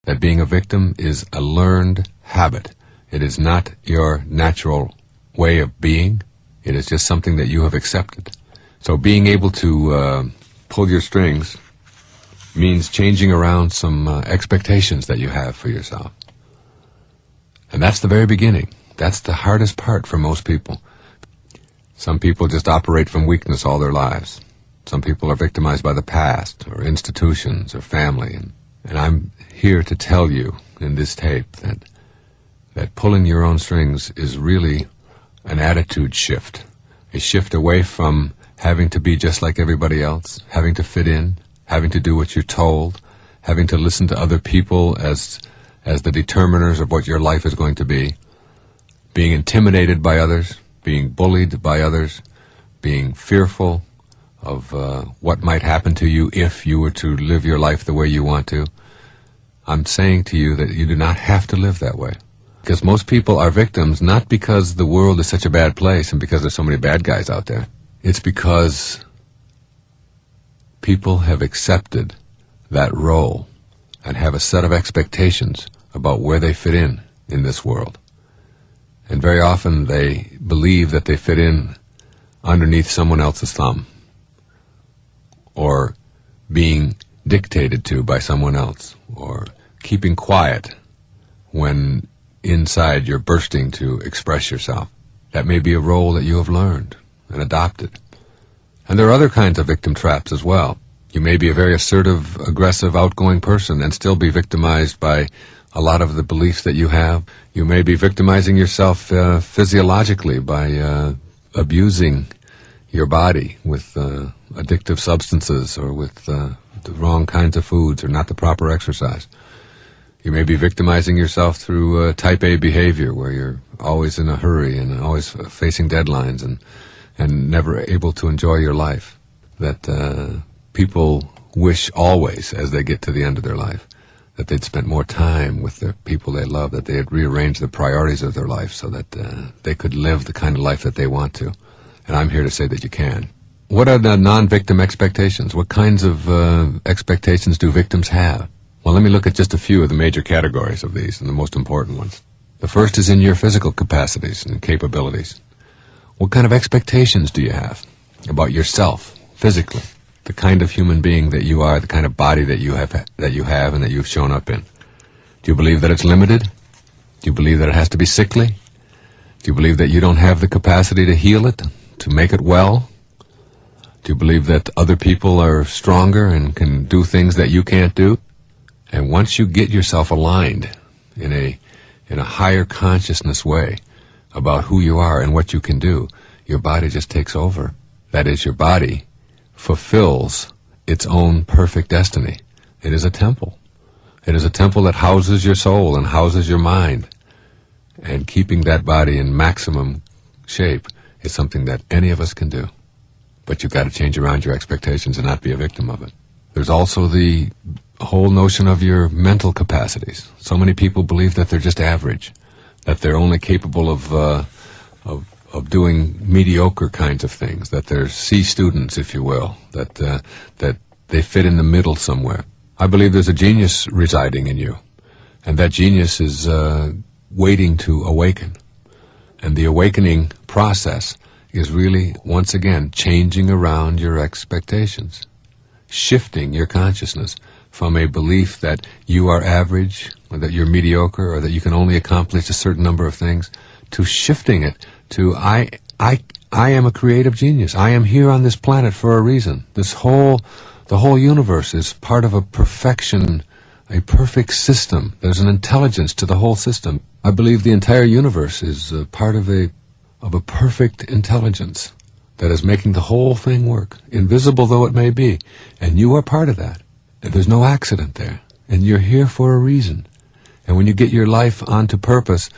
that being a victim is a learned habit. It is not your natural way of being. It is just something that you have accepted. So being able to pull your strings means changing around some expectations that you have for yourself. And that's the very beginning. That's the hardest part for most people. Some people just operate from weakness all their lives. Some people are victimized by the past or institutions or family. And I'm here to tell you in this tape that pulling your own strings is really an attitude shift. A shift away from having to be just like everybody else, having to fit in, having to do what you're told, having to listen to other people as the determiners of what your life is going to be, being intimidated by others, being bullied by others, being fearful of what might happen to you if you were to live your life the way you want to. I'm saying to you that you do not have to live that way. Because most people are victims not because the world is such a bad place and because there's so many bad guys out there. It's because people have accepted that role and have a set of expectations about where they fit in this world. And very often they believe that they fit in underneath someone else's thumb or being dictated to by someone else or keeping quiet when inside you're bursting to express yourself. That may be a role that you have learned and adopted. And there are other kinds of victim traps as well. You may be a very assertive, aggressive, outgoing person and still be victimized by a lot of the beliefs that you have. You may be victimizing yourself physiologically by abusing your body with addictive substances or with the wrong kinds of foods or not the proper exercise. You may be victimizing yourself through type A behavior where you're always in a hurry and always facing deadlines and never able to enjoy your life. That people wish always, as they get to the end of their life, that they'd spent more time with the people they love, that they had rearranged the priorities of their life so that they could live the kind of life that they want to. And I'm here to say that you can. What are the non-victim expectations? What kinds of expectations do victims have? Well, let me look at just a few of the major categories of these and the most important ones. The first is in your physical capacities and capabilities. What kind of expectations do you have about yourself physically? The kind of human being that you are, the kind of body that you have and that you've shown up in. Do you believe that it's limited? Do you believe that it has to be sickly? Do you believe that you don't have the capacity to heal it, to make it well? Do you believe that other people are stronger and can do things that you can't do? And once you get yourself aligned in a higher consciousness way about who you are and what you can do, your body just takes over. That is, your body fulfills its own perfect destiny. It is a temple. It is a temple that houses your soul and houses your mind. And keeping that body in maximum shape is something that any of us can do. But you've got to change around your expectations and not be a victim of it. There's also the whole notion of your mental capacities. So many people believe that they're just average, that they're only capable of doing mediocre kinds of things, that they're C students, if you will, that they fit in the middle somewhere. I believe there's a genius residing in you, and that genius is waiting to awaken. And the awakening process is really, once again, changing around your expectations, shifting your consciousness from a belief that you are average, or that you're mediocre, or that you can only accomplish a certain number of things, to shifting it to I am a creative genius. I am here on this planet for a reason. The whole universe is part of a perfection, a perfect system. There's an intelligence to the whole system. I believe the entire universe is part of a perfect intelligence that is making the whole thing work, invisible though it may be. And you are part of that. And there's no accident there. And you're here for a reason. And when you get your life onto purpose,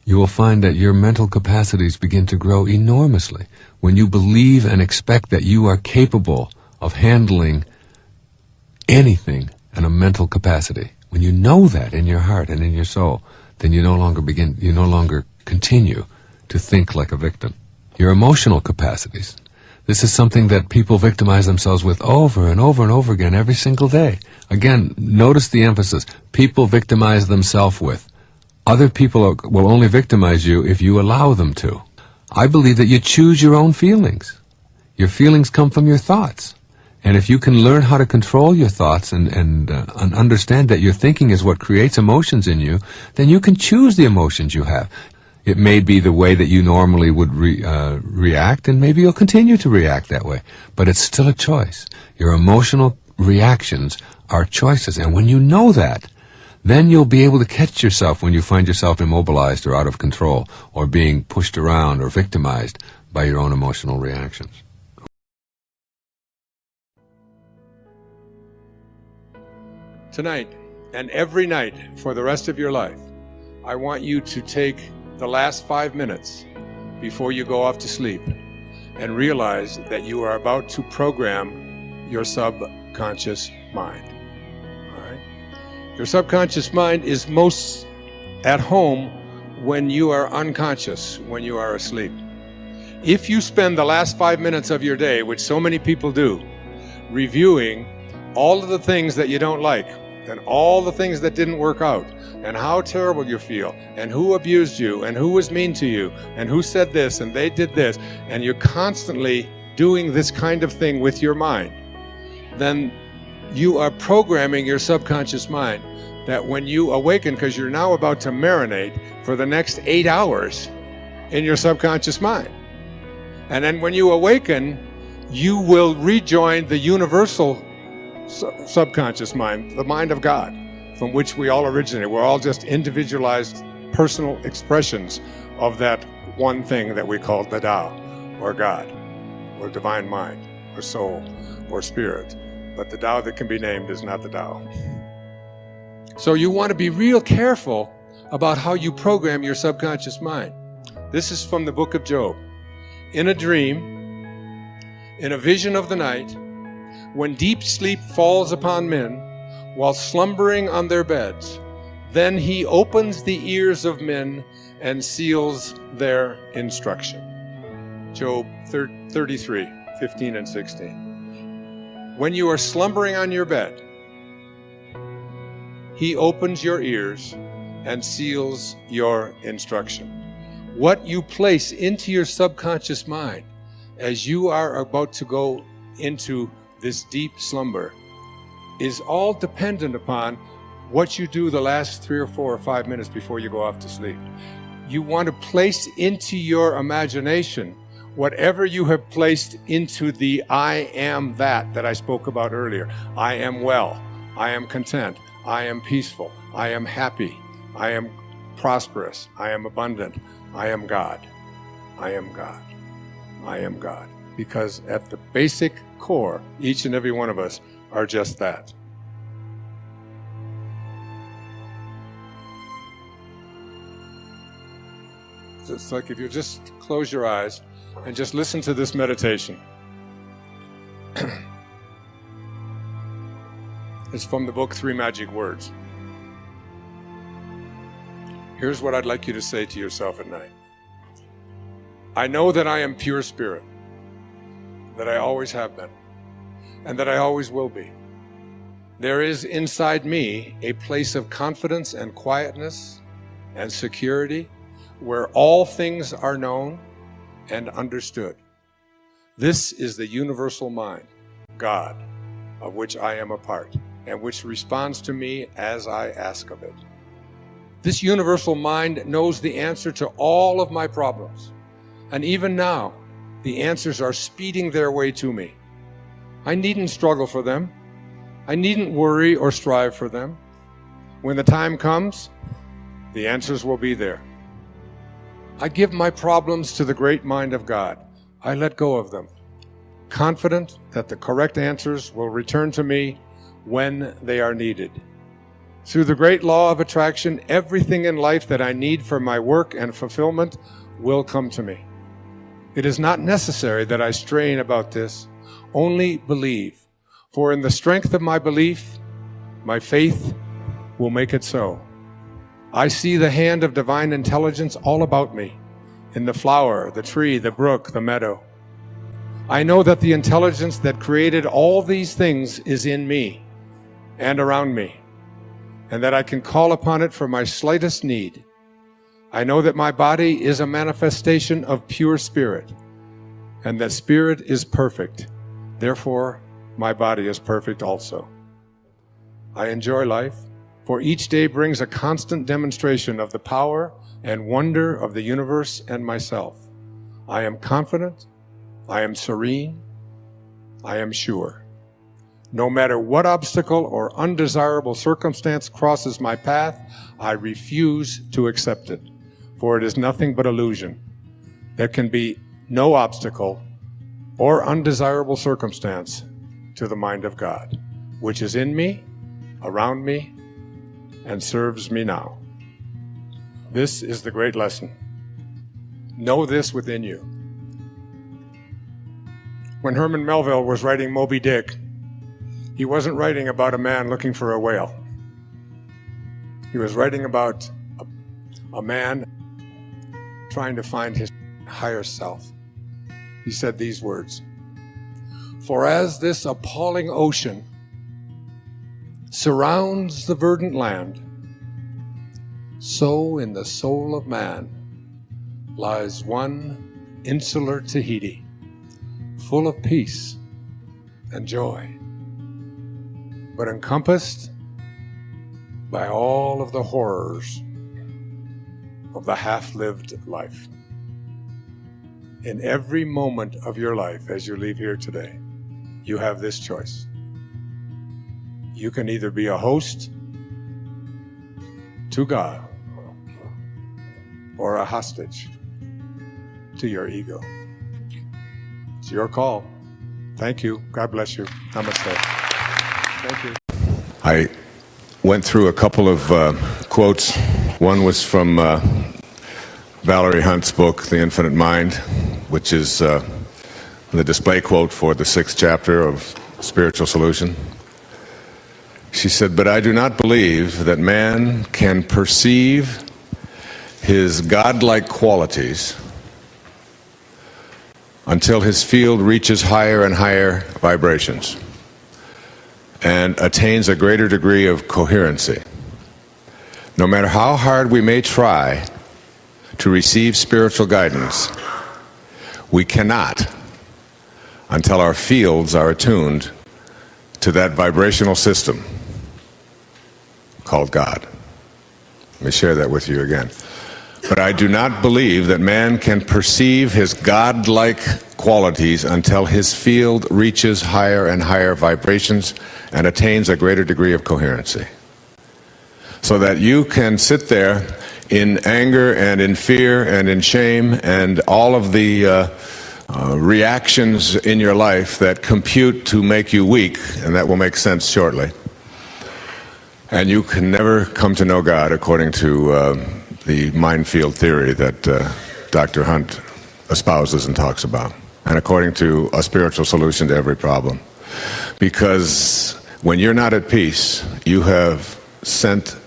you will find that your mental capacities begin to grow enormously. When you believe and expect that you are capable of handling anything in a mental capacity, when you know that in your heart and in your soul, then you no longer continue to think like a victim. Your emotional capacities. This is something that people victimize themselves with over and over and over again every single day. Again, notice the emphasis. People victimize themselves with. Other people will only victimize you if you allow them to. I believe that you choose your own feelings. Your feelings come from your thoughts. And if you can learn how to control your thoughts and understand that your thinking is what creates emotions in you, then you can choose the emotions you have. It may be the way that you normally would react, and maybe you'll continue to react that way. But it's still a choice. Your emotional reactions are choices. And when you know that, then you'll be able to catch yourself when you find yourself immobilized or out of control or being pushed around or victimized by your own emotional reactions. Tonight, and every night for the rest of your life, I want you to take the last 5 minutes before you go off to sleep and realize that you are about to program your subconscious mind. All right? Your subconscious mind is most at home when you are unconscious, when you are asleep. If you spend the last 5 minutes of your day, which so many people do, reviewing all of the things that you don't like, and all the things that didn't work out, and how terrible you feel, and who abused you, and who was mean to you, and who said this, and they did this, and you're constantly doing this kind of thing with your mind, then you are programming your subconscious mind that when you awaken, because you're now about to marinate for the next 8 hours in your subconscious mind. And then when you awaken, you will rejoin the universal subconscious mind, the mind of God, from which we all originate. We're all just individualized personal expressions of that one thing that we call the Tao, or God, or divine mind, or soul, or spirit. But the Tao that can be named is not the Tao. So you want to be real careful about how you program your subconscious mind. This is from the book of Job. In a dream, in a vision of the night, when deep sleep falls upon men, while slumbering on their beds, then he opens the ears of men and seals their instruction. Job 33, 15 and 16. When you are slumbering on your bed, he opens your ears and seals your instruction. What you place into your subconscious mind as you are about to go into this deep slumber is all dependent upon what you do the last 3 or 4 or 5 minutes before you go off to sleep. You want to place into your imagination whatever you have placed into the I am that I spoke about earlier. I am well, I am content, I am peaceful, I am happy, I am prosperous, I am abundant, I am God, I am God, I am God. Because at the basic core, each and every one of us are just that. It's like if you just close your eyes and just listen to this meditation. It's from the book 3 Magic Words. Here's what I'd like you to say to yourself at night. I know that I am pure spirit, that I always have been, and that I always will be. There is inside me a place of confidence and quietness and security where all things are known and understood. This is the universal mind, God, of which I am a part, and which responds to me as I ask of it. This universal mind knows the answer to all of my problems, and even now, the answers are speeding their way to me. I needn't struggle for them. I needn't worry or strive for them. When the time comes, the answers will be there. I give my problems to the great mind of God. I let go of them, confident that the correct answers will return to me when they are needed. Through the great law of attraction, everything in life that I need for my work and fulfillment will come to me. It is not necessary that I strain about this, only believe. For in the strength of my belief, my faith will make it so. I see the hand of divine intelligence all about me, in the flower, the tree, the brook, the meadow. I know that the intelligence that created all these things is in me and around me, and that I can call upon it for my slightest need. I know that my body is a manifestation of pure spirit, and that spirit is perfect. Therefore, my body is perfect also. I enjoy life, for each day brings a constant demonstration of the power and wonder of the universe and myself. I am confident, I am serene, I am sure. No matter what obstacle or undesirable circumstance crosses my path, I refuse to accept it, for it is nothing but illusion. There can be no obstacle or undesirable circumstance to the mind of God, which is in me, around me, and serves me now. This is the great lesson. Know this within you. When Herman Melville was writing Moby Dick, he wasn't writing about a man looking for a whale. He was writing about a man trying to find his higher self. He said these words, "For as this appalling ocean surrounds the verdant land, so in the soul of man lies one insular Tahiti, full of peace and joy, but encompassed by all of the horrors of the half-lived life." In every moment of your life as you leave here today, you have this choice. You can either be a host to God or a hostage to your ego. It's your call. Thank you. God bless you. Namaste. Thank you. I went through a couple of quotes. One was from Valerie Hunt's book, The Infinite Mind, which is the display quote for the 6th chapter of Spiritual Solution. She said, "But I do not believe that man can perceive his godlike qualities until his field reaches higher and higher vibrations and attains a greater degree of coherency. No matter how hard we may try to receive spiritual guidance, we cannot until our fields are attuned to that vibrational system called God." Let me share that with you again. "But I do not believe that man can perceive his godlike qualities until his field reaches higher and higher vibrations and attains a greater degree of coherency." So that you can sit there in anger and in fear and in shame and all of the reactions in your life that compute to make you weak, and that will make sense shortly. And you can never come to know God according to the mind field theory that Dr. Hunt espouses and talks about, and according to a spiritual solution to every problem. Because when you're not at peace, you have sent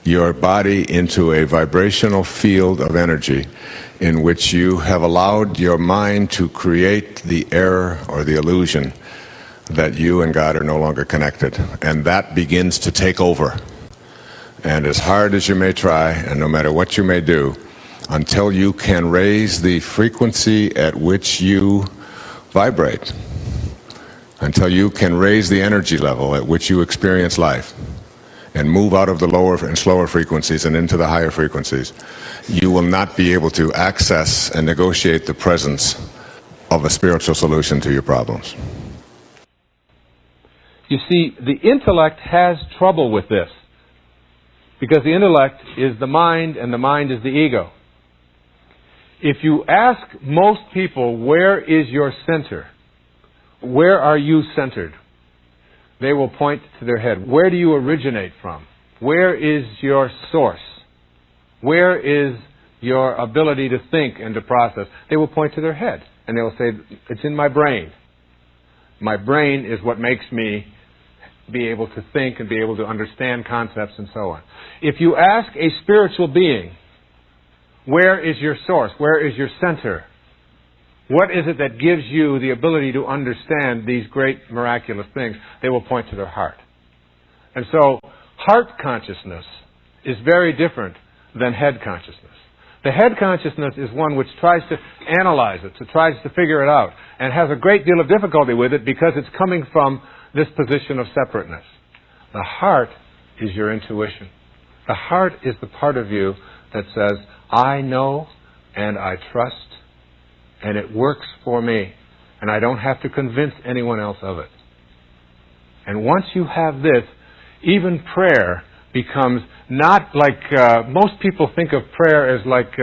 your body into a vibrational field of energy in which you have allowed your mind to create the error or the illusion that you and God are no longer connected. And that begins to take over. And as hard as you may try, and no matter what you may do, until you can raise the frequency at which you vibrate, until you can raise the energy level at which you experience life, and move out of the lower and slower frequencies and into the higher frequencies, you will not be able to access and negotiate the presence of a spiritual solution to your problems. You see, the intellect has trouble with this, because the intellect is the mind and the mind is the ego. If you ask most people, where is your center? Where are you centered? They will point to their head. Where do you originate from? Where is your source? Where is your ability to think and to process? They will point to their head, and they will say, it's in my brain. My brain is what makes me be able to think and be able to understand concepts and so on. If you ask a spiritual being, where is your source? Where is your center? What is it that gives you the ability to understand these great miraculous things? They will point to their heart. And so, heart consciousness is very different than head consciousness. The head consciousness is one which tries to analyze it, so tries to figure it out, and has a great deal of difficulty with it because it's coming from this position of separateness. The heart is your intuition. The heart is the part of you that says, I know and I trust, and it works for me, and I don't have to convince anyone else of it. And once you have this, even prayer becomes not like, most people think of prayer as like,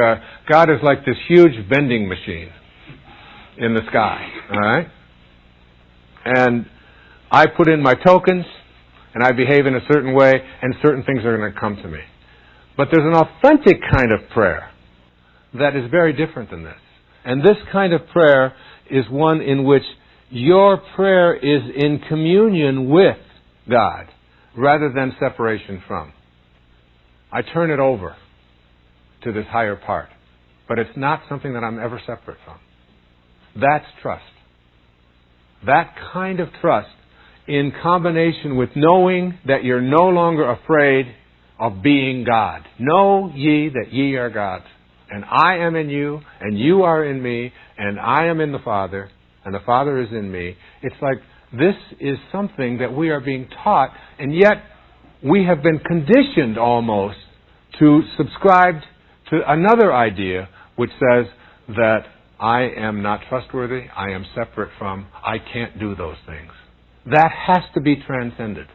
God is like this huge vending machine in the sky, all right? And I put in my tokens, and I behave in a certain way, and certain things are going to come to me. But there's an authentic kind of prayer that is very different than this. And this kind of prayer is one in which your prayer is in communion with God rather than separation from. I turn it over to this higher part, but it's not something that I'm ever separate from. That's trust. That kind of trust, in combination with knowing that you're no longer afraid of being God. Know ye that ye are gods, and I am in you, and you are in me, and I am in the Father, and the Father is in me. It's like this is something that we are being taught, and yet we have been conditioned almost to subscribe to another idea which says that I am not trustworthy, I am separate from, I can't do those things. That has to be transcended.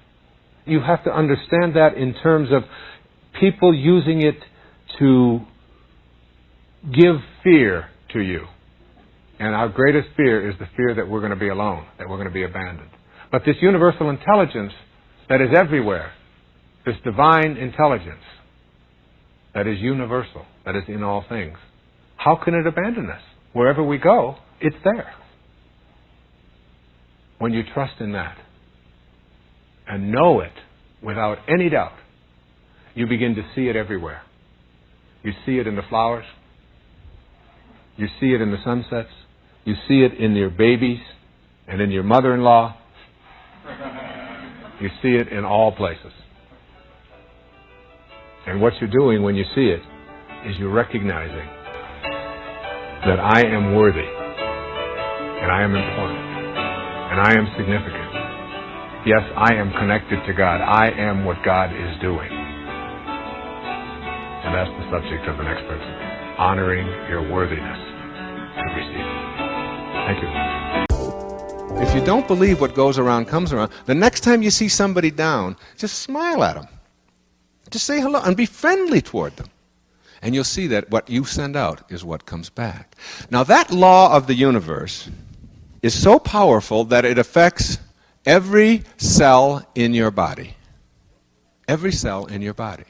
You have to understand that in terms of people using it to give fear to you. And our greatest fear is the fear that we're going to be alone, that we're going to be abandoned. But this universal intelligence that is everywhere, this divine intelligence that is universal, that is in all things, how can it abandon us? Wherever we go, it's there. When you trust in that and know it without any doubt, you begin to see it everywhere. You see it in the flowers. You see it in the sunsets. You see it in your babies and in your mother-in-law. You see it in all places. And what you're doing when you see it is you're recognizing that I am worthy, and I am important, and I am significant. Yes, I am connected to God. I am what God is doing. And that's the subject of the next principle. Honoring your worthiness to receive. Thank you. If you don't believe what goes around comes around, the next time you see somebody down, just smile at them. Just say hello and be friendly toward them. And you'll see that what you send out is what comes back. Now that law of the universe is so powerful that it affects every cell in your body. Every cell in your body.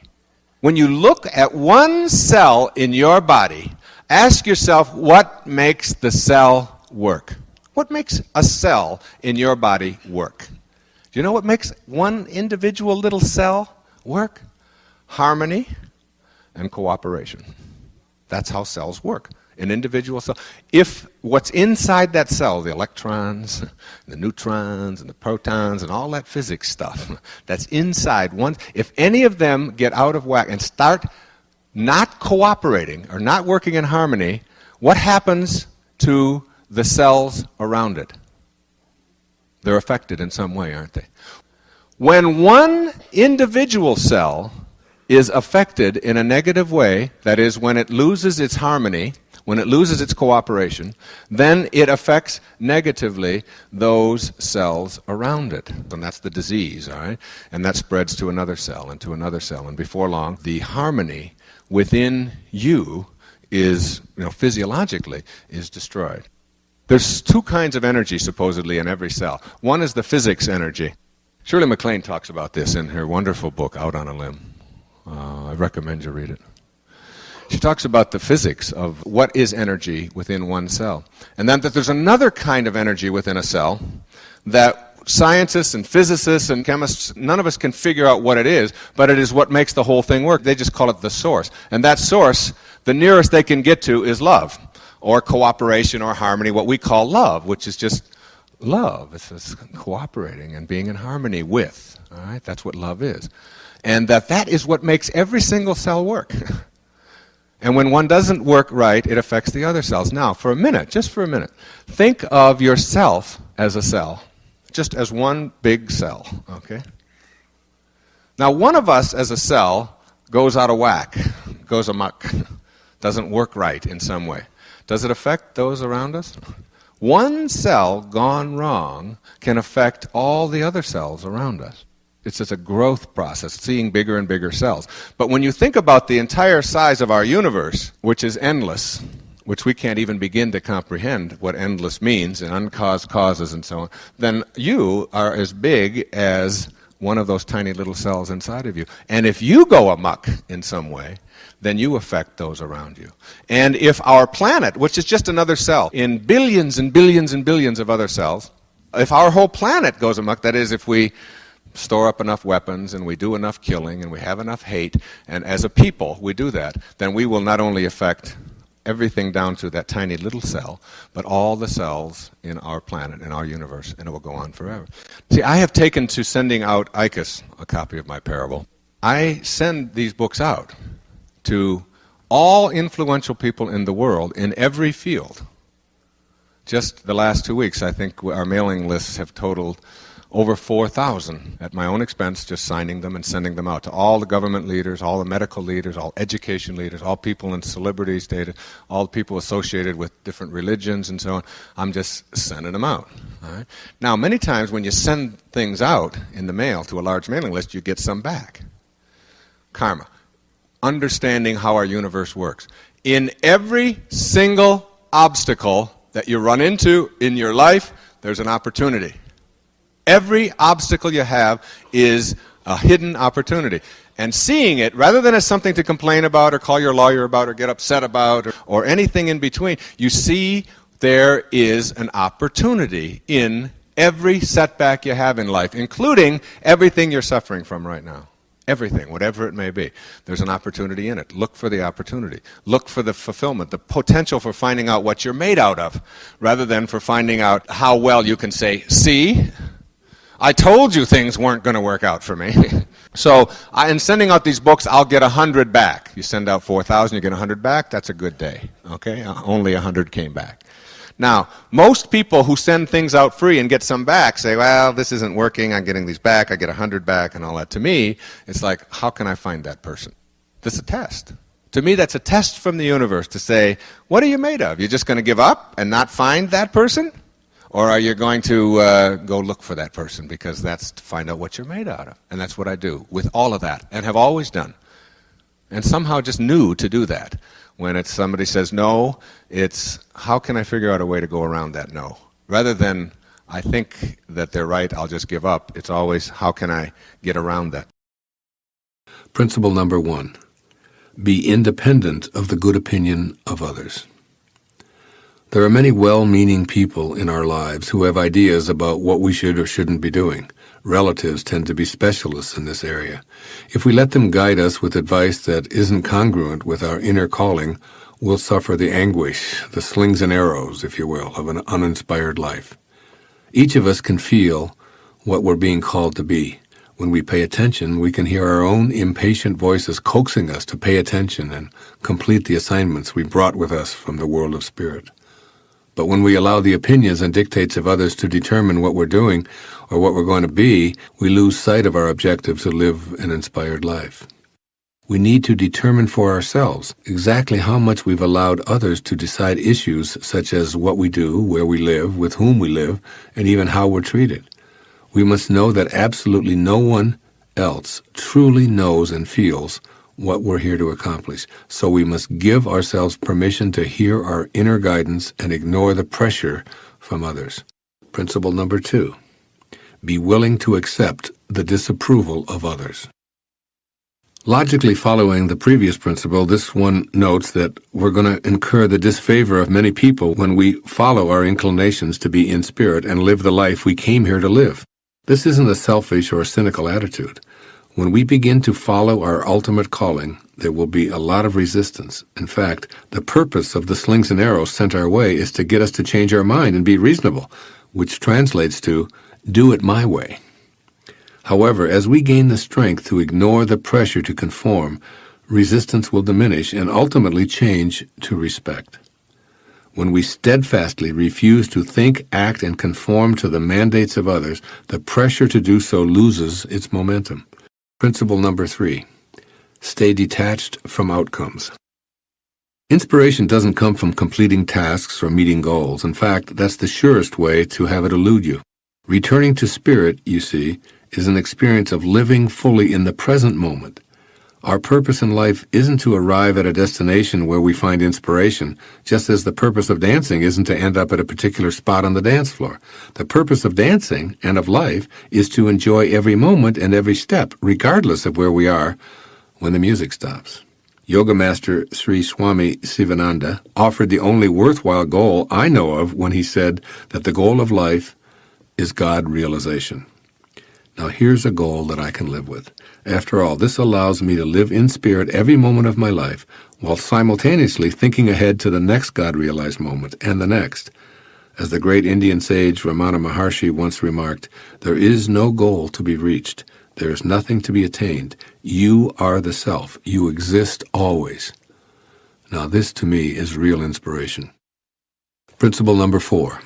When you look at one cell in your body, ask yourself what makes the cell work. What makes a cell in your body work? Do you know what makes one individual little cell work? Harmony and cooperation. That's how cells work. An individual cell. If what's inside that cell, the electrons, the neutrons, and the protons, and all that physics stuff that's inside one, if any of them get out of whack and start not cooperating or not working in harmony, what happens to the cells around it? They're affected in some way, aren't they? When one individual cell is affected in a negative way, that is, when it loses its harmony, when it loses its cooperation, then it affects negatively those cells around it. And that's the disease, all right? And that spreads to another cell and to another cell. And before long, the harmony within you is, physiologically, is destroyed. There's two kinds of energy, supposedly, in every cell. One is the physics energy. Shirley MacLaine talks about this in her wonderful book, Out on a Limb. I recommend you read it. She talks about the physics of what is energy within one cell. And then that there's another kind of energy within a cell that scientists and physicists and chemists, none of us can figure out what it is, but it is what makes the whole thing work. They just call it the source. And that source, the nearest they can get to is love. or cooperation or harmony, what we call love, which is just love. It's just cooperating and being in harmony with. All right? That's what love is. And that is what makes every single cell work. And when one doesn't work right, it affects the other cells. Now, for a minute, just for a minute, think of yourself as a cell, just as one big cell, okay? Now, one of us as a cell goes out of whack, goes amok, doesn't work right in some way. Does it affect those around us? One cell gone wrong can affect all the other cells around us. It's just a growth process, seeing bigger and bigger cells. But when you think about the entire size of our universe, which is endless, which we can't even begin to comprehend what endless means, and uncaused causes and so on, then you are as big as one of those tiny little cells inside of you. And if you go amok in some way, then you affect those around you. And if our planet, which is just another cell in billions and billions and billions of other cells, if our whole planet goes amok, that is, if we store up enough weapons and we do enough killing and we have enough hate, and as a people we do that, then we will not only affect everything down to that tiny little cell, but all the cells in our planet, in our universe, and it will go on forever. See, I have taken to sending out ICUS, a copy of my parable. I send these books out to all influential people in the world in every field. Just the last 2 weeks, I think our mailing lists have totaled over 4,000 at my own expense, just signing them and sending them out to all the government leaders, all the medical leaders, all education leaders, all people in celebrity status, all people associated with different religions and so on. I'm just sending them out. All right? Now, many times when you send things out in the mail to a large mailing list, you get some back. Karma. Understanding how our universe works. In every single obstacle that you run into in your life, there's an opportunity. Every obstacle you have is a hidden opportunity. And seeing it, rather than as something to complain about or call your lawyer about or get upset about or anything in between, you see there is an opportunity in every setback you have in life, including everything you're suffering from right now. Everything, whatever it may be. There's an opportunity in it. Look for the opportunity. Look for the fulfillment, the potential for finding out what you're made out of, rather than for finding out how well you can say, see? I told you things weren't going to work out for me. So in sending out these books, I'll get 100 back. You send out 4,000, you get 100 back, that's a good day. Okay? Only 100 came back. Now, most people who send things out free and get some back say, well, this isn't working, I'm getting these back, I get 100 back and all that. To me, it's like, how can I find that person? That's a test. To me, that's a test from the universe to say, what are you made of? You're just going to give up and not find that person? Or are you going to go look for that person, because that's to find out what you're made out of. And that's what I do with all of that, and have always done. And somehow just knew to do that. When it's somebody says no, it's how can I figure out a way to go around that no? Rather than I think that they're right, I'll just give up. It's always how can I get around that. Principle number 1. Be independent of the good opinion of others. There are many well-meaning people in our lives who have ideas about what we should or shouldn't be doing. Relatives tend to be specialists in this area. If we let them guide us with advice that isn't congruent with our inner calling, we'll suffer the anguish, the slings and arrows, if you will, of an uninspired life. Each of us can feel what we're being called to be. When we pay attention, we can hear our own impatient voices coaxing us to pay attention and complete the assignments we brought with us from the world of spirit. But when we allow the opinions and dictates of others to determine what we're doing or what we're going to be, we lose sight of our objective to live an inspired life. We need to determine for ourselves exactly how much we've allowed others to decide issues such as what we do, where we live, with whom we live, and even how we're treated. We must know that absolutely no one else truly knows and feels what we're here to accomplish. So we must give ourselves permission to hear our inner guidance and ignore the pressure from others. Principle number 2. Be willing to accept the disapproval of others. Logically following the previous principle, this one notes that we're going to incur the disfavor of many people when we follow our inclinations to be in spirit and live the life we came here to live. This isn't a selfish or cynical attitude. When we begin to follow our ultimate calling, there will be a lot of resistance. In fact, the purpose of the slings and arrows sent our way is to get us to change our mind and be reasonable, which translates to, do it my way. However, as we gain the strength to ignore the pressure to conform, resistance will diminish and ultimately change to respect. When we steadfastly refuse to think, act, and conform to the mandates of others, the pressure to do so loses its momentum. Principle number 3, stay detached from outcomes. Inspiration doesn't come from completing tasks or meeting goals. In fact, that's the surest way to have it elude you. Returning to spirit, you see, is an experience of living fully in the present moment. Our purpose in life isn't to arrive at a destination where we find inspiration, just as the purpose of dancing isn't to end up at a particular spot on the dance floor. The purpose of dancing and of life is to enjoy every moment and every step, regardless of where we are when the music stops. Yoga Master Sri Swami Sivananda offered the only worthwhile goal I know of when he said that the goal of life is God realization. Now here's a goal that I can live with. After all, this allows me to live in spirit every moment of my life, while simultaneously thinking ahead to the next God-realized moment, and the next. As the great Indian sage Ramana Maharshi once remarked, there is no goal to be reached. There is nothing to be attained. You are the self. You exist always. Now this, to me, is real inspiration. Principle number 4.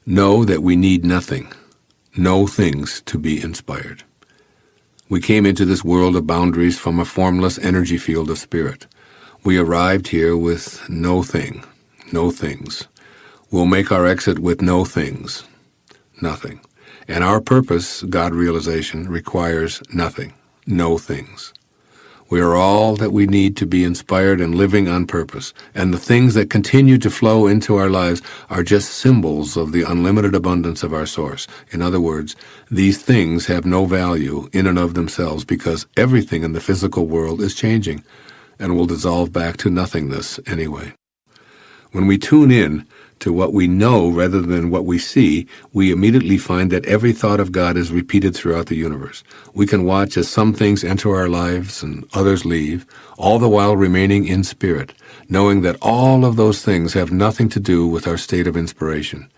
Know that we need nothing. No things to be inspired. We came into this world of boundaries from a formless energy field of spirit. We arrived here with no thing, no things. We'll make our exit with no things, nothing. And our purpose, God realization, requires nothing, no things. We are all that we need to be inspired and living on purpose, and the things that continue to flow into our lives are just symbols of the unlimited abundance of our source. In other words, these things have no value in and of themselves because everything in the physical world is changing and will dissolve back to nothingness anyway. When we tune in to what we know rather than what we see, we immediately find that every thought of God is repeated throughout the universe. We can watch as some things enter our lives and others leave, all the while remaining in spirit, knowing that all of those things have nothing to do with our state of inspiration.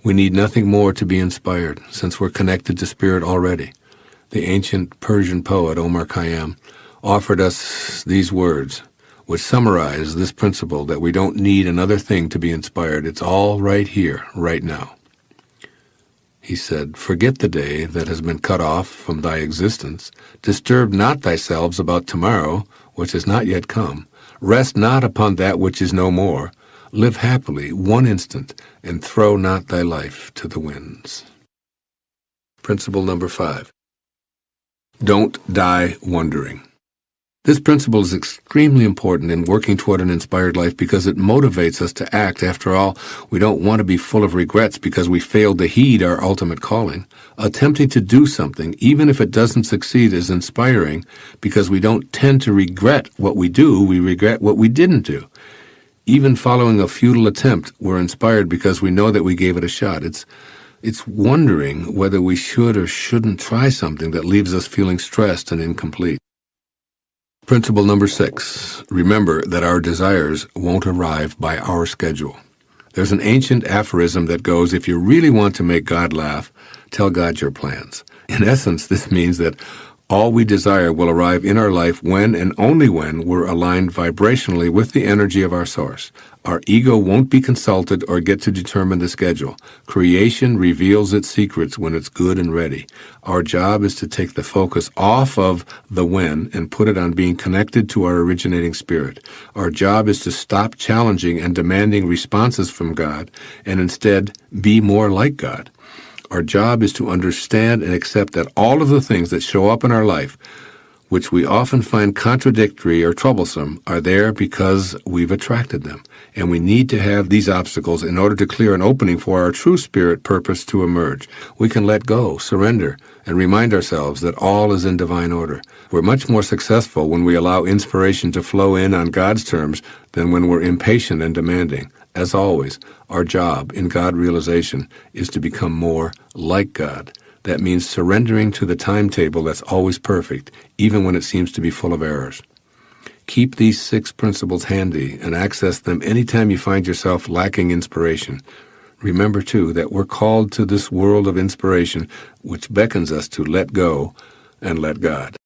We need nothing more to be inspired, since we're connected to spirit already. The ancient Persian poet Omar Khayyam offered us these words, which summarize this principle that we don't need another thing to be inspired. It's all right here, right now. He said, forget the day that has been cut off from thy existence. Disturb not thyself about tomorrow, which has not yet come. Rest not upon that which is no more. Live happily one instant, and throw not thy life to the winds. Principle number 5. Don't die wondering. This principle is extremely important in working toward an inspired life because it motivates us to act. After all, we don't want to be full of regrets because we failed to heed our ultimate calling. Attempting to do something, even if it doesn't succeed, is inspiring because we don't tend to regret what we do, we regret what we didn't do. Even following a futile attempt, we're inspired because we know that we gave it a shot. It's wondering whether we should or shouldn't try something that leaves us feeling stressed and incomplete. Principle number 6. Remember that our desires won't arrive by our schedule. There's an ancient aphorism that goes, if you really want to make God laugh, tell God your plans. In essence, this means that all we desire will arrive in our life when and only when we're aligned vibrationally with the energy of our source. Our ego won't be consulted or get to determine the schedule. Creation reveals its secrets when it's good and ready. Our job is to take the focus off of the when and put it on being connected to our originating spirit. Our job is to stop challenging and demanding responses from God and instead be more like God. Our job is to understand and accept that all of the things that show up in our life, which we often find contradictory or troublesome, are there because we've attracted them. And we need to have these obstacles in order to clear an opening for our true spirit purpose to emerge. We can let go, surrender, and remind ourselves that all is in divine order. We're much more successful when we allow inspiration to flow in on God's terms than when we're impatient and demanding. As always, our job in God realization is to become more like God. That means surrendering to the timetable that's always perfect, even when it seems to be full of errors. Keep these 6 principles handy and access them anytime you find yourself lacking inspiration. Remember, too, that we're called to this world of inspiration, which beckons us to let go and let God.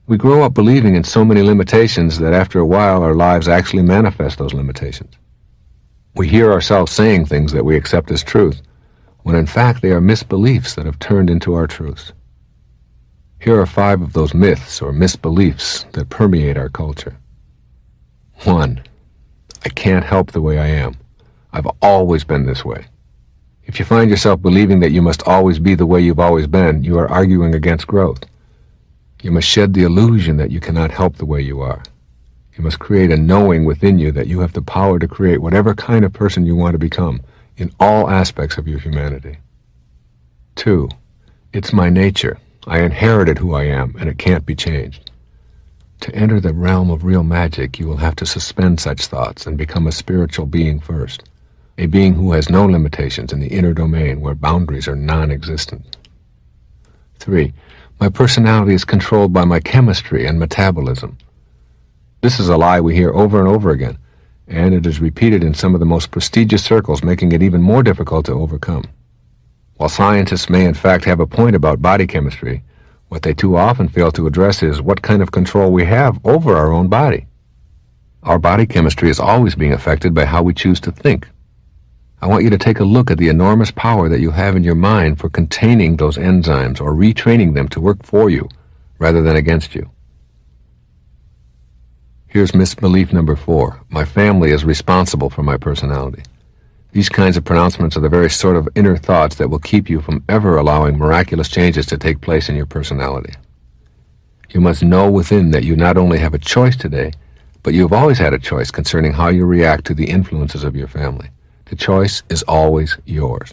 We grow up believing in so many limitations that after a while our lives actually manifest those limitations. We hear ourselves saying things that we accept as truth, when in fact they are misbeliefs that have turned into our truths. Here are 5 of those myths or misbeliefs that permeate our culture. 1. I can't help the way I am. I've always been this way. If you find yourself believing that you must always be the way you've always been, you are arguing against growth. You must shed the illusion that you cannot help the way you are. You must create a knowing within you that you have the power to create whatever kind of person you want to become in all aspects of your humanity. 2. It's my nature. I inherited who I am, and it can't be changed. To enter the realm of real magic, you will have to suspend such thoughts and become a spiritual being first. A being who has no limitations in the inner domain where boundaries are non-existent. 3. My personality is controlled by my chemistry and metabolism. This is a lie we hear over and over again, and it is repeated in some of the most prestigious circles, making it even more difficult to overcome. While scientists may in fact have a point about body chemistry, what they too often fail to address is what kind of control we have over our own body. Our body chemistry is always being affected by how we choose to think. I want you to take a look at the enormous power that you have in your mind for containing those enzymes or retraining them to work for you rather than against you. Here's misbelief number 4. My family is responsible for my personality. These kinds of pronouncements are the very sort of inner thoughts that will keep you from ever allowing miraculous changes to take place in your personality. You must know within that you not only have a choice today, but you have always had a choice concerning how you react to the influences of your family. The choice is always yours.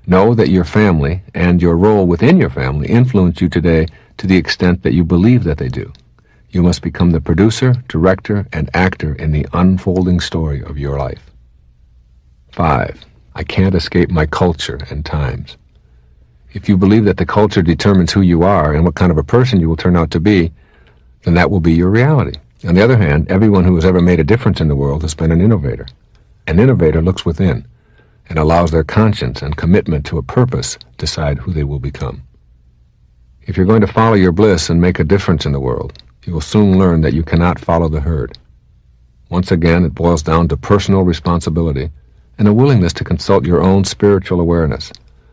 Know that your family and your role within your family influence you today to the extent that you believe that they do. You must become the producer, director, and actor in the unfolding story of your life. 5. I can't escape my culture and times. If you believe that the culture determines who you are and what kind of a person you will turn out to be, then that will be your reality. On the other hand, everyone who has ever made a difference in the world has been an innovator. An innovator looks within and allows their conscience and commitment to a purpose decide who they will become. If you're going to follow your bliss and make a difference in the world, you will soon learn that you cannot follow the herd. Once again, it boils down to personal responsibility and a willingness to consult your own spiritual awareness,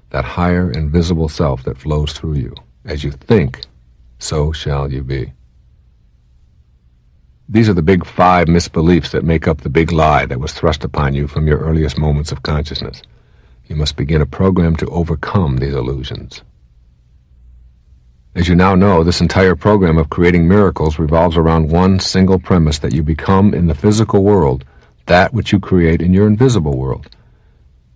that higher invisible self that flows through you. As you think, so shall you be. These are the big 5 misbeliefs that make up the big lie that was thrust upon you from your earliest moments of consciousness. You must begin a program to overcome these illusions. As you now know, this entire program of creating miracles revolves around one single premise, that you become in the physical world that which you create in your invisible world.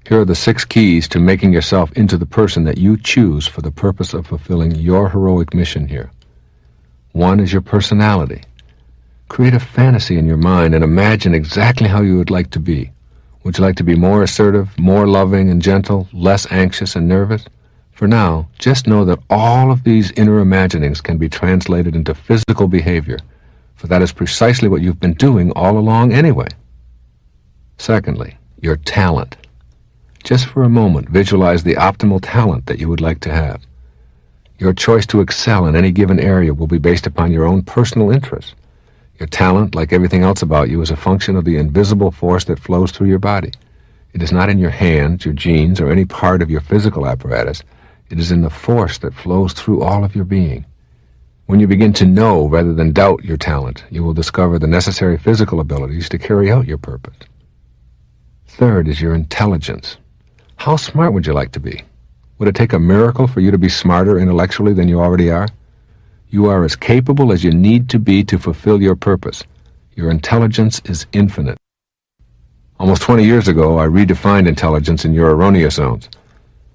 Here are the 6 keys to making yourself into the person that you choose for the purpose of fulfilling your heroic mission here. 1 is your personality. Create a fantasy in your mind and imagine exactly how you would like to be. Would you like to be more assertive, more loving and gentle, less anxious and nervous? For now, just know that all of these inner imaginings can be translated into physical behavior, for that is precisely what you've been doing all along anyway. Secondly, your talent. Just for a moment, visualize the optimal talent that you would like to have. Your choice to excel in any given area will be based upon your own personal interests. Your talent, like everything else about you, is a function of the invisible force that flows through your body. It is not in your hands, your genes, or any part of your physical apparatus. It is in the force that flows through all of your being. When you begin to know rather than doubt your talent, you will discover the necessary physical abilities to carry out your purpose. Third is your intelligence. How smart would you like to be? Would it take a miracle for you to be smarter intellectually than you already are? You are as capable as you need to be to fulfill your purpose. Your intelligence is infinite. Almost 20 years ago, I redefined intelligence in your erroneous zones.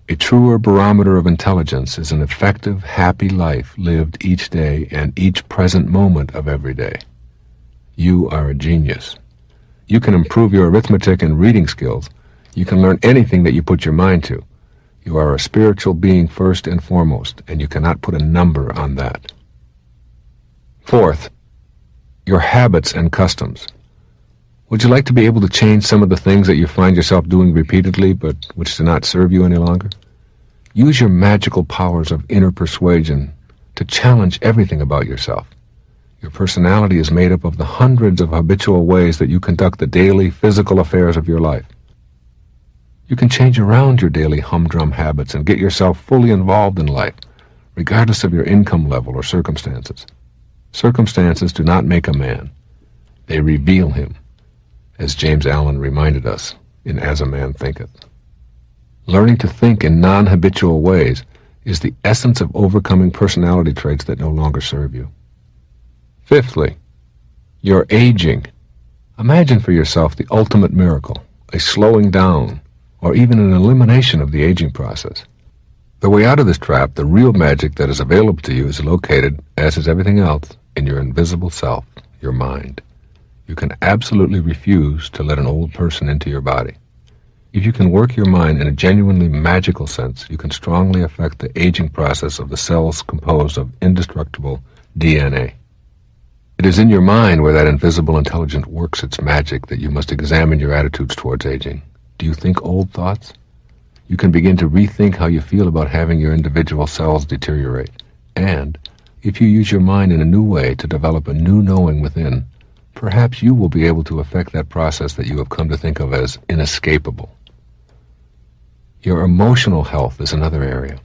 A truer barometer of intelligence is an effective, happy life lived each day and each present moment of every day. You are a genius. You can improve your arithmetic and reading skills. You can learn anything that you put your mind to. You are a spiritual being first and foremost, and you cannot put a number on that. Fourth, your habits and customs. Would you like to be able to change some of the things that you find yourself doing repeatedly but which do not serve you any longer? Use your magical powers of inner persuasion to challenge everything about yourself. Your personality is made up of the hundreds of habitual ways that you conduct the daily physical affairs of your life. You can change around your daily humdrum habits and get yourself fully involved in life, regardless of your income level or circumstances. Circumstances do not make a man. They reveal him, as James Allen reminded us in As a Man Thinketh. Learning to think in non-habitual ways is the essence of overcoming personality traits that no longer serve you. Fifthly, you're aging. Imagine for yourself the ultimate miracle, a slowing down, or even an elimination of the aging process. The way out of this trap, the real magic that is available to you, is located, as is everything else, in your invisible self, your mind. You can absolutely refuse to let an old person into your body. If you can work your mind in a genuinely magical sense, you can strongly affect the aging process of the cells composed of indestructible DNA. It is in your mind where that invisible intelligence works its magic that you must examine your attitudes towards aging. Do you think old thoughts? You can begin to rethink how you feel about having your individual cells deteriorate. And if you use your mind in a new way to develop a new knowing within, perhaps you will be able to affect that process that you have come to think of as inescapable. Your emotional health is another area.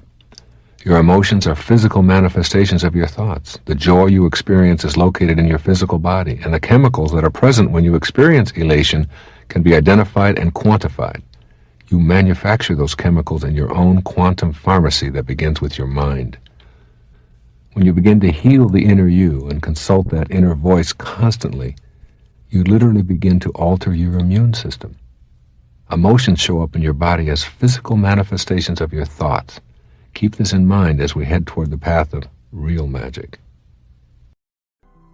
Your emotions are physical manifestations of your thoughts. The joy you experience is located in your physical body, and the chemicals that are present when you experience elation can be identified and quantified. You manufacture those chemicals in your own quantum pharmacy that begins with your mind. When you begin to heal the inner you and consult that inner voice constantly, you literally begin to alter your immune system. Emotions show up in your body as physical manifestations of your thoughts. Keep this in mind as we head toward the path of real magic.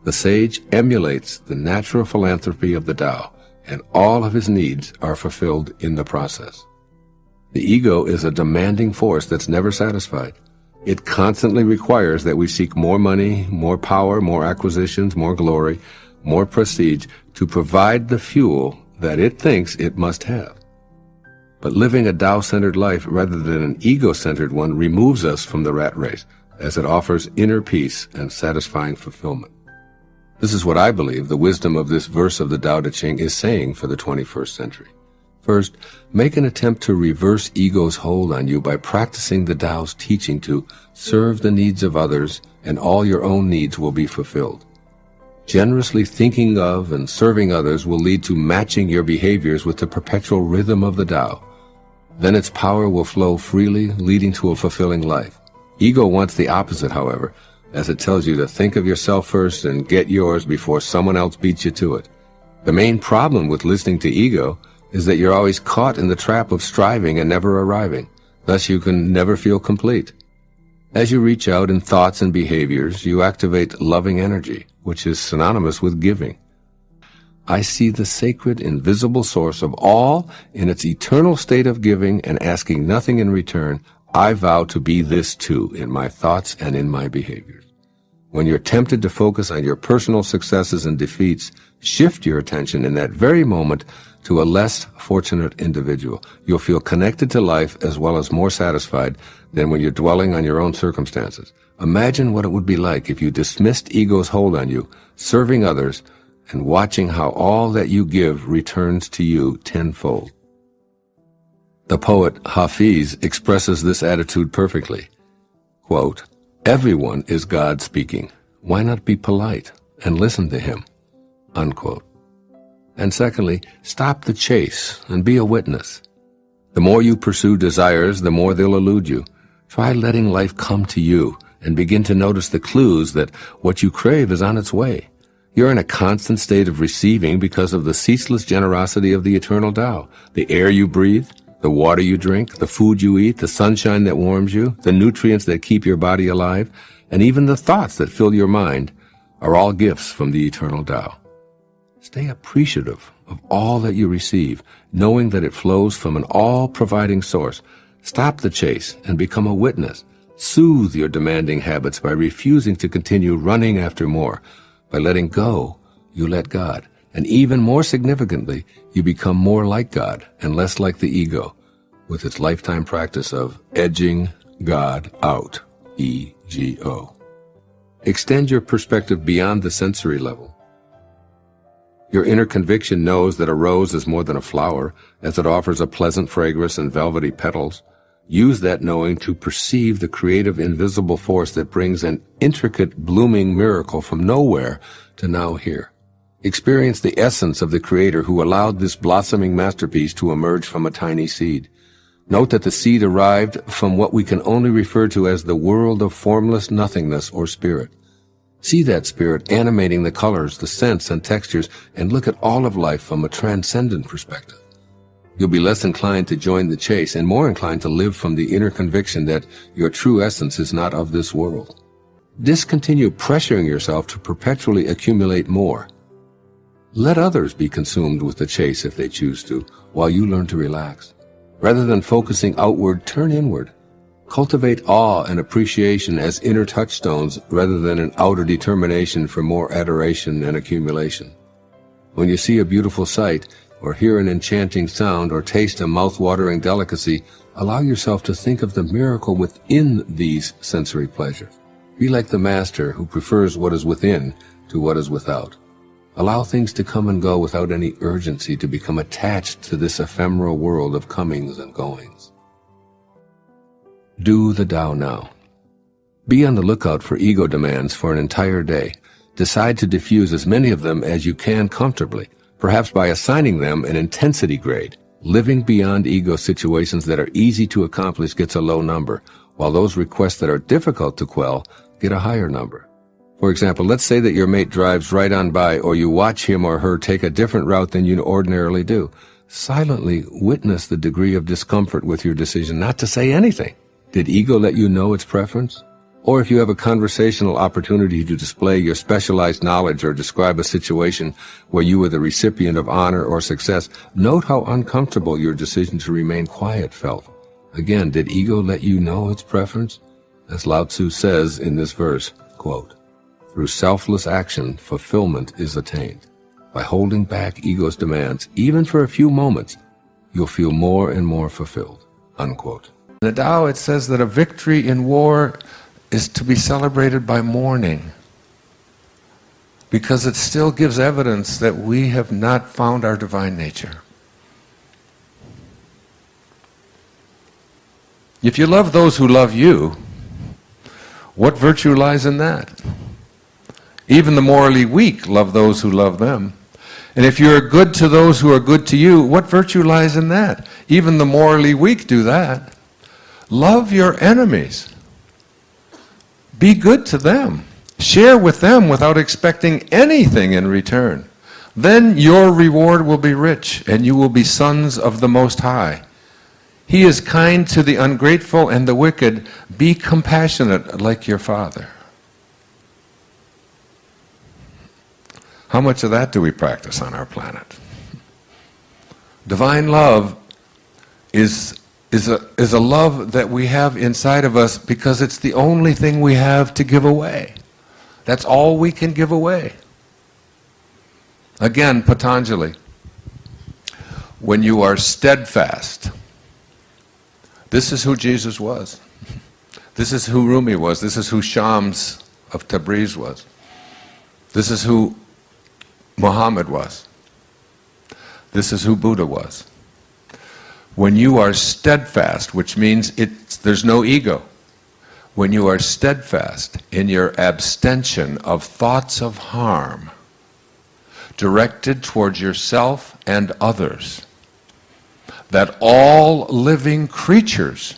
The sage emulates the natural philanthropy of the Tao, and all of his needs are fulfilled in the process. The ego is a demanding force that's never satisfied. It constantly requires that we seek more money, more power, more acquisitions, more glory, more prestige to provide the fuel that it thinks it must have. But living a Tao-centered life rather than an ego-centered one removes us from the rat race, as it offers inner peace and satisfying fulfillment. This is what I believe the wisdom of this verse of the Tao Te Ching is saying for the 21st century. First, make an attempt to reverse ego's hold on you by practicing the Tao's teaching to serve the needs of others, and all your own needs will be fulfilled. Generously thinking of and serving others will lead to matching your behaviors with the perpetual rhythm of the Tao. Then its power will flow freely, leading to a fulfilling life. Ego wants the opposite, however, as it tells you to think of yourself first and get yours before someone else beats you to it. The main problem with listening to ego is that you're always caught in the trap of striving and never arriving. Thus you can never feel complete. As you reach out in thoughts and behaviors, you activate loving energy, which is synonymous with giving. I see the sacred, invisible source of all in its eternal state of giving and asking nothing in return. I vow to be this too in my thoughts and in my behaviors. When you're tempted to focus on your personal successes and defeats, shift your attention in that very moment to a less fortunate individual. You'll feel connected to life as well as more satisfied than when you're dwelling on your own circumstances. Imagine what it would be like if you dismissed ego's hold on you, serving others, and watching how all that you give returns to you tenfold. The poet Hafiz expresses this attitude perfectly. Quote, "Everyone is God speaking. Why not be polite and listen to him?" Unquote. And secondly, stop the chase and be a witness. The more you pursue desires, the more they'll elude you. Try letting life come to you and begin to notice the clues that what you crave is on its way. You're in a constant state of receiving because of the ceaseless generosity of the eternal Tao. The air you breathe, the water you drink, the food you eat, the sunshine that warms you, the nutrients that keep your body alive, and even the thoughts that fill your mind are all gifts from the eternal Tao. Stay appreciative of all that you receive, knowing that it flows from an all-providing source. Stop the chase and become a witness. Soothe your demanding habits by refusing to continue running after more. By letting go, you let God. And even more significantly, you become more like God and less like the ego, with its lifetime practice of edging God out, E-G-O. Extend your perspective beyond the sensory level. Your inner conviction knows that a rose is more than a flower, as it offers a pleasant fragrance and velvety petals. Use that knowing to perceive the creative invisible force that brings an intricate blooming miracle from nowhere to now here. Experience the essence of the Creator who allowed this blossoming masterpiece to emerge from a tiny seed. Note that the seed arrived from what we can only refer to as the world of formless nothingness or spirit. See that spirit animating the colors, the scents, and textures, and look at all of life from a transcendent perspective. You'll be less inclined to join the chase and more inclined to live from the inner conviction that your true essence is not of this world. Discontinue pressuring yourself to perpetually accumulate more. Let others be consumed with the chase if they choose to, while you learn to relax. Rather than focusing outward, turn inward. Cultivate awe and appreciation as inner touchstones rather than an outer determination for more adoration and accumulation. When you see a beautiful sight, or hear an enchanting sound, or taste a mouth-watering delicacy, allow yourself to think of the miracle within these sensory pleasures. Be like the master who prefers what is within to what is without. Allow things to come and go without any urgency to become attached to this ephemeral world of comings and goings. Do the Tao now. Be on the lookout for ego demands for an entire day. Decide to diffuse as many of them as you can comfortably, perhaps by assigning them an intensity grade. Living beyond ego situations that are easy to accomplish gets a low number, while those requests that are difficult to quell get a higher number. For example, let's say that your mate drives right on by, or you watch him or her take a different route than you ordinarily do. Silently witness the degree of discomfort with your decision not to say anything. Did ego let you know its preference? Or if you have a conversational opportunity to display your specialized knowledge or describe a situation where you were the recipient of honor or success, note how uncomfortable your decision to remain quiet felt. Again, did ego let you know its preference? As Lao Tzu says in this verse, quote, "Through selfless action, fulfillment is attained. By holding back ego's demands, even for a few moments, you'll feel more and more fulfilled." Unquote. In the Tao, it says that a victory in war is to be celebrated by mourning, because it still gives evidence that we have not found our divine nature. If you love those who love you, what virtue lies in that? Even the morally weak love those who love them. And if you're good to those who are good to you, what virtue lies in that? Even the morally weak do that. Love your enemies. Be good to them. Share with them without expecting anything in return. Then your reward will be rich, and you will be sons of the Most High. He is kind to the ungrateful and the wicked. Be compassionate like your Father. How much of that do we practice on our planet? Divine love is a love that we have inside of us because it's the only thing we have to give away. That's all we can give away. Again, Patanjali, when you are steadfast, this is who Jesus was. This is who Rumi was. This is who Shams of Tabriz was. This is who Muhammad was. This is who Buddha was. When you are steadfast, which means there's no ego, when you are steadfast in your abstention of thoughts of harm directed towards yourself and others, that all living creatures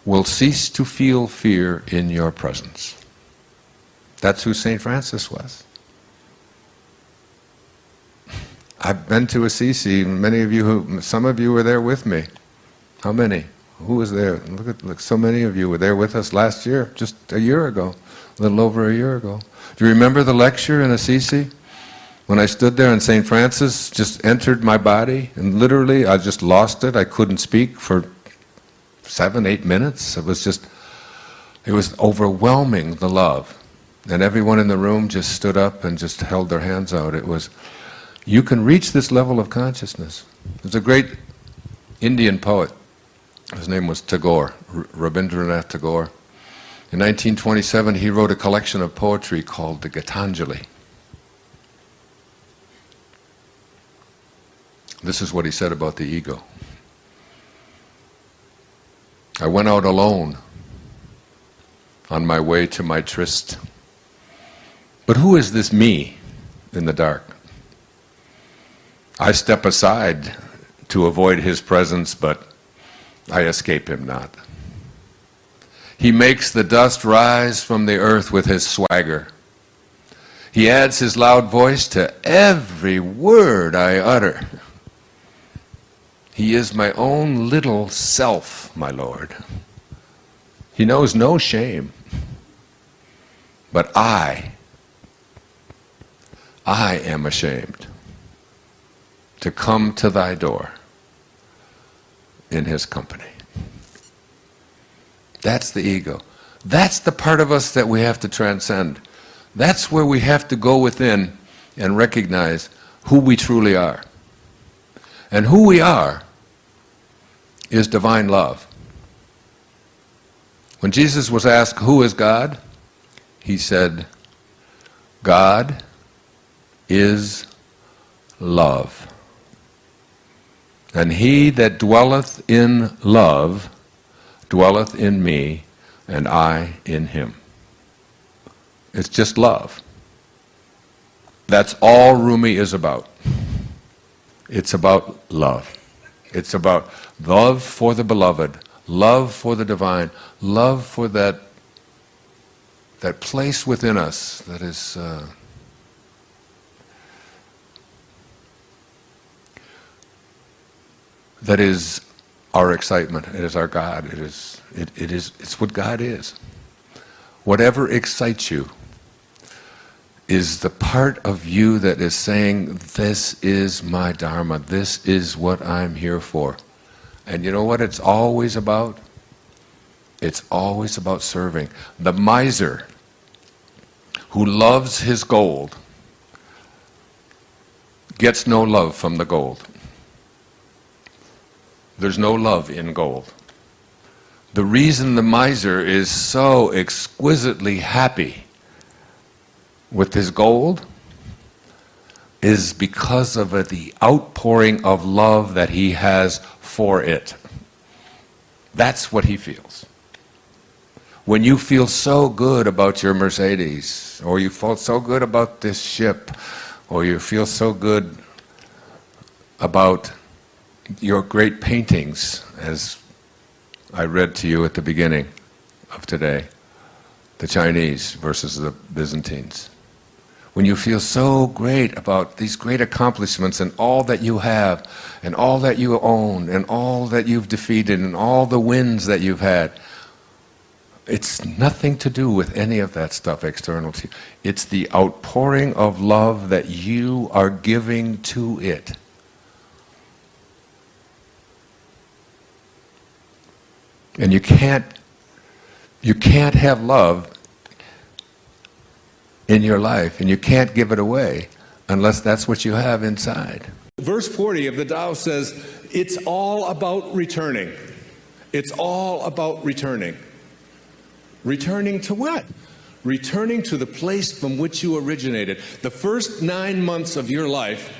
will cease to feel fear in your presence. That's who St. Francis was. I've been to Assisi. Some of you were there with me. How many? Who was there? Look, so many of you were there with us last year, just a year ago, a little over a year ago. Do you remember the lecture in Assisi? When I stood there and St. Francis just entered my body, and literally I just lost it. I couldn't speak for 7-8 minutes. It was overwhelming, the love. And everyone in the room just stood up and just held their hands out. It was, you can reach this level of consciousness. There's a great Indian poet. His name was Tagore, Rabindranath Tagore. In 1927, he wrote a collection of poetry called the Gitanjali. This is what he said about the ego. I went out alone on my way to my tryst. But who is this me in the dark? I step aside to avoid his presence, but I escape him not. He makes the dust rise from the earth with his swagger. He adds his loud voice to every word I utter. He is my own little self, my Lord. He knows no shame. But I am ashamed to come to thy door in his company. That's the ego. That's the part of us that we have to transcend. That's where we have to go within and recognize who we truly are. And who we are is divine love. When Jesus was asked, who is God? He said, God is love. And he that dwelleth in love dwelleth in me, and I in him. It's just love. That's all Rumi is about. It's about love. It's about love for the beloved, love for the divine, love for that place within us that is our excitement. It is our God. It's what God is. Whatever excites you is the part of you that is saying, this is my Dharma, this is what I'm here for. And you know what it's always about? It's always about serving. The miser who loves his gold gets no love from the gold. There's no love in gold. The reason the miser is so exquisitely happy with his gold is because of the outpouring of love that he has for it. That's what he feels. When you feel so good about your Mercedes, or you feel so good about this ship, or you feel so good about your great paintings, as I read to you at the beginning of today, the Chinese versus the Byzantines. When you feel so great about these great accomplishments and all that you have, and all that you own, and all that you've defeated, and all the wins that you've had, it's nothing to do with any of that stuff external to you. It's the outpouring of love that you are giving to it. And you can't have love in your life, and you can't give it away unless that's what you have inside. Verse 40 of the Tao says, it's all about returning. It's all about returning. Returning to what? Returning to the place from which you originated. The first 9 months of your life,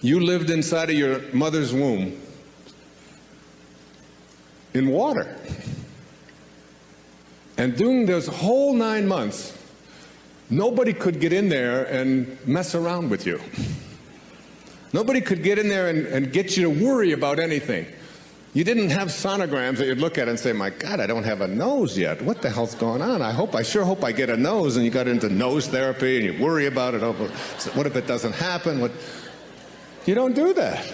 you lived inside of your mother's womb in water. And during those whole 9 months, nobody could get in there and mess around with you. Nobody could get in there and get you to worry about anything. You didn't have sonograms that you'd look at and say, my God, I don't have a nose yet. What the hell's going on? I sure hope I get a nose. And you got into nose therapy and you worry about it. Oh, what if it doesn't happen? You don't do that.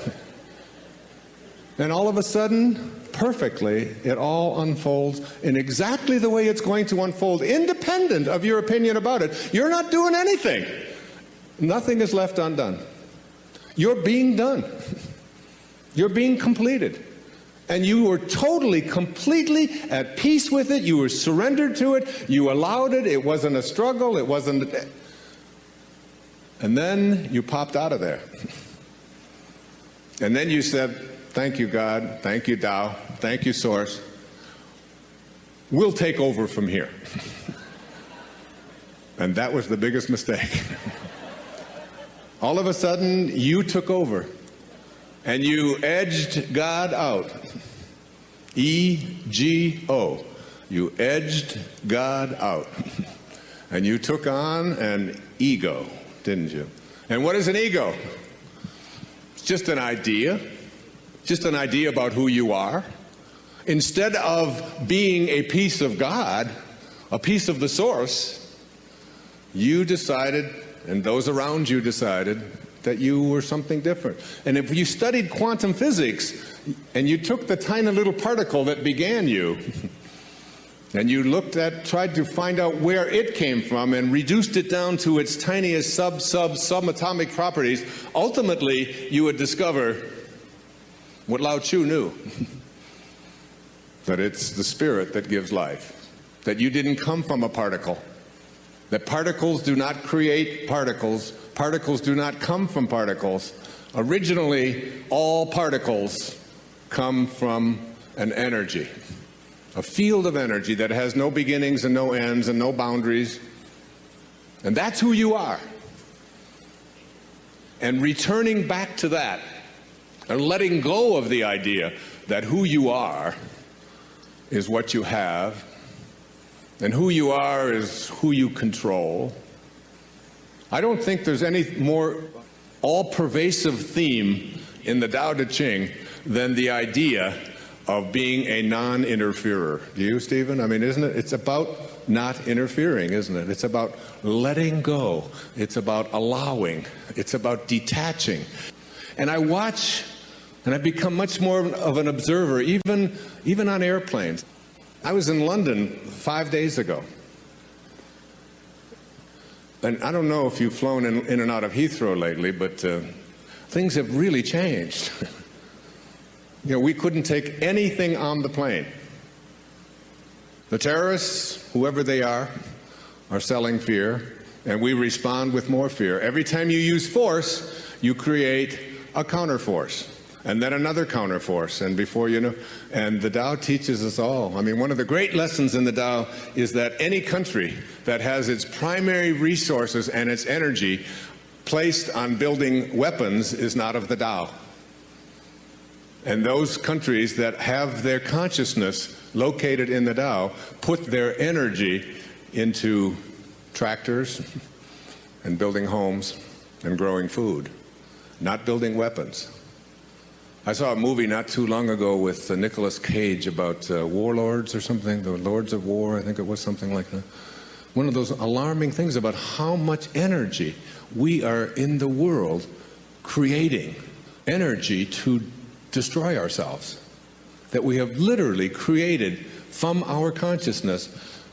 And all of a sudden, perfectly, it all unfolds in exactly the way it's going to unfold, independent of your opinion about it. You're not doing anything. Nothing is left undone. You're being done. You're being completed. And you were totally, completely at peace with it. You were surrendered to it. You allowed it. It wasn't a struggle. It wasn't. And then you popped out of there. And then you said, thank you, God. Thank you, Tao. Thank you, Source. We'll take over from here. And that was the biggest mistake. All of a sudden, you took over. And you edged God out. E-G-O. You edged God out. And you took on an ego, didn't you? And what is an ego? It's just an idea. Just an idea about who you are. Instead of being a piece of God, a piece of the Source, you decided, and those around you decided, that you were something different. And if you studied quantum physics, and you took the tiny little particle that began you, and you tried to find out where it came from and reduced it down to its tiniest subatomic properties, ultimately you would discover what Lao Tzu knew. That it's the spirit that gives life. That you didn't come from a particle. That particles do not create particles. Particles do not come from particles. Originally, all particles come from an energy. A field of energy that has no beginnings and no ends and no boundaries. And that's who you are. And returning back to that, and letting go of the idea that who you are is what you have, and who you are is who you control. I don't think there's any more all-pervasive theme in the Tao Te Ching than the idea of being a non-interferer. Do you, Stephen? I mean, isn't it? It's about not interfering, isn't it? It's about letting go. It's about allowing. It's about detaching. And I watch, and I've become much more of an observer, even on airplanes. I was in London 5 days ago. And I don't know if you've flown in and out of Heathrow lately, but things have really changed. You know, we couldn't take anything on the plane. The terrorists, whoever they are selling fear, and we respond with more fear. Every time you use force, you create a counterforce, and then another counterforce, and before you know, and the Tao teaches us all. I mean, one of the great lessons in the Tao is that any country that has its primary resources and its energy placed on building weapons is not of the Tao. And those countries that have their consciousness located in the Tao put their energy into tractors and building homes and growing food, not building weapons. I saw a movie not too long ago with Nicolas Cage about warlords or something, the Lords of War, I think it was something like that. One of those alarming things about how much energy we are in the world creating, energy to destroy ourselves. That we have literally created from our consciousness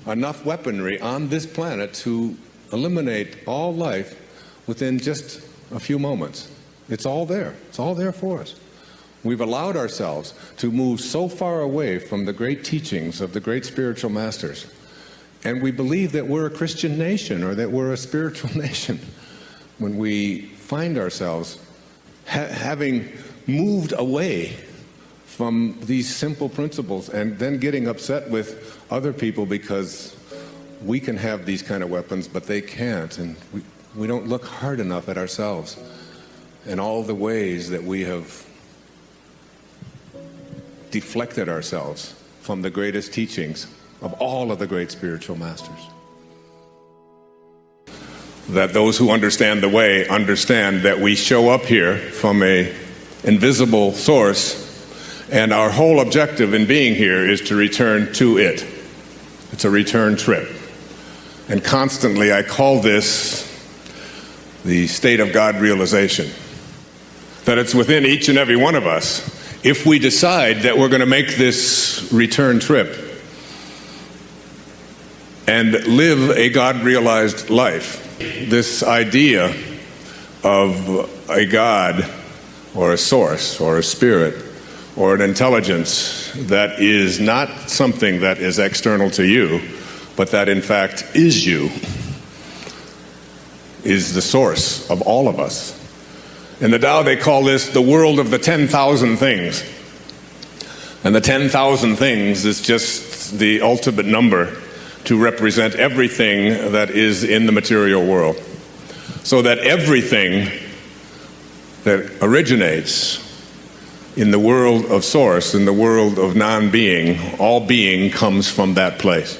enough weaponry on this planet to eliminate all life within just a few moments. It's all there. It's all there for us. We've allowed ourselves to move so far away from the great teachings of the great spiritual masters. And we believe that we're a Christian nation or that we're a spiritual nation when we find ourselves having moved away from these simple principles and then getting upset with other people because we can have these kind of weapons, but they can't. And we don't look hard enough at ourselves and all the ways that we have deflected ourselves from the greatest teachings of all of the great spiritual masters. That those who understand the way understand that we show up here from an invisible source, and our whole objective in being here is to return to it. It's a return trip. And constantly I call this the state of God realization. That it's within each and every one of us. If we decide that we're going to make this return trip and live a God-realized life, this idea of a God or a source or a spirit or an intelligence that is not something that is external to you, but that in fact is you, is the source of all of us. In the Tao, they call this the world of the 10,000 things. And the 10,000 things is just the ultimate number to represent everything that is in the material world. So that everything that originates in the world of source, in the world of non-being, all being comes from that place.